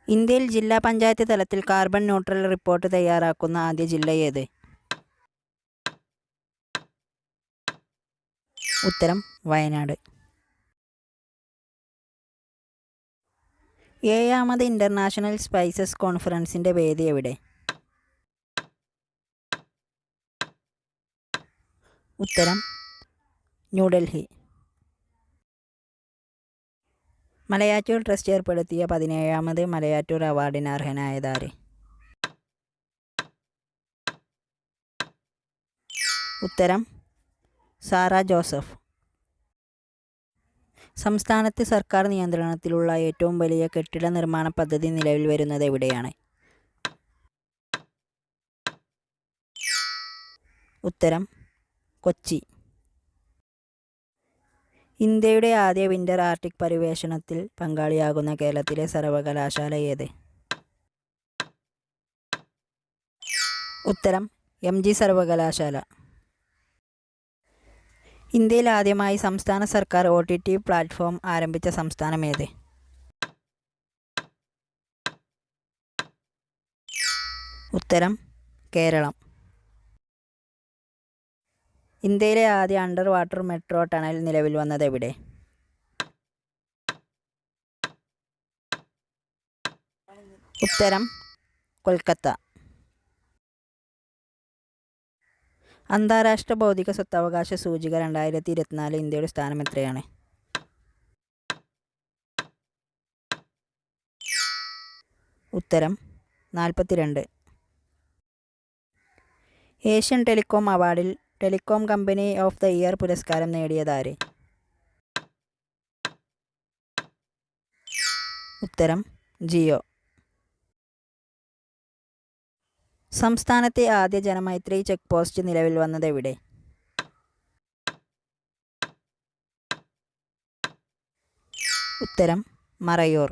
ഇന്ത്യയിൽ ജില്ലാ പഞ്ചായത്ത് തലത്തിൽ കാർബൺ ന്യൂട്രൽ റിപ്പോർട്ട് തയ്യാറാക്കുന്ന ആദ്യ ജില്ല ഏത്? ഉത്തരം വയനാട്. 7ാമത് ഇൻ്റർനാഷണൽ സ്പൈസസ് കോൺഫറൻസിൻ്റെ വേദി എവിടെ? ഉത്തരം ന്യൂഡൽഹി. മലയാറ്റൂർ ട്രസ്റ്റ് ഏർപ്പെടുത്തിയ 17ാമത് മലയാറ്റൂർ അവാർഡിന് അർഹനായതാര്? ഉത്തരം സാറ ജോസഫ്. സംസ്ഥാനത്ത് സർക്കാർ നിയന്ത്രണത്തിലുള്ള ഏറ്റവും വലിയ കെട്ടിട നിർമ്മാണ പദ്ധതി നിലവിൽ വരുന്നത് എവിടെയാണ്? ഉത്തരം കൊച്ചി. ഇന്ത്യയുടെ ആദ്യ വിൻ്റർ ആർട്ടിക് പര്യവേഷണത്തിൽ പങ്കാളിയാകുന്ന കേരളത്തിലെ സർവകലാശാല ഏത്? ഉത്തരം MG സർവകലാശാല. ഇന്ത്യയിൽ ആദ്യമായി സംസ്ഥാന സർക്കാർ OTT പ്ലാറ്റ്ഫോം ആരംഭിച്ച സംസ്ഥാനം ഏത്? ഉത്തരം കേരളം. ഇന്ത്യയിലെ ആദ്യ അണ്ടർ വാട്ടർ മെട്രോ ടണൽ നിലവിൽ വന്നത് എവിടെ? ഉത്തരം കൊൽക്കത്ത. അന്താരാഷ്ട്ര ബൗദ്ധിക സ്വത്തവകാശ സൂചിക 2024 ഇന്ത്യയുടെ സ്ഥാനം എത്രയാണ്? ഉത്തരം 42. ഏഷ്യൻ ടെലികോം അവാർഡിൽ telecom company of the year പുരസ്കാരം നേടിയതാര്? ഉത്തരം ജിയോ. സംസ്ഥാനത്തെ ആദ്യ ജനമൈത്രി ചെക്ക് പോസ്റ്റ് നിലവിൽ വന്നത് എവിടെ? ഉത്തരം മറയൂർ.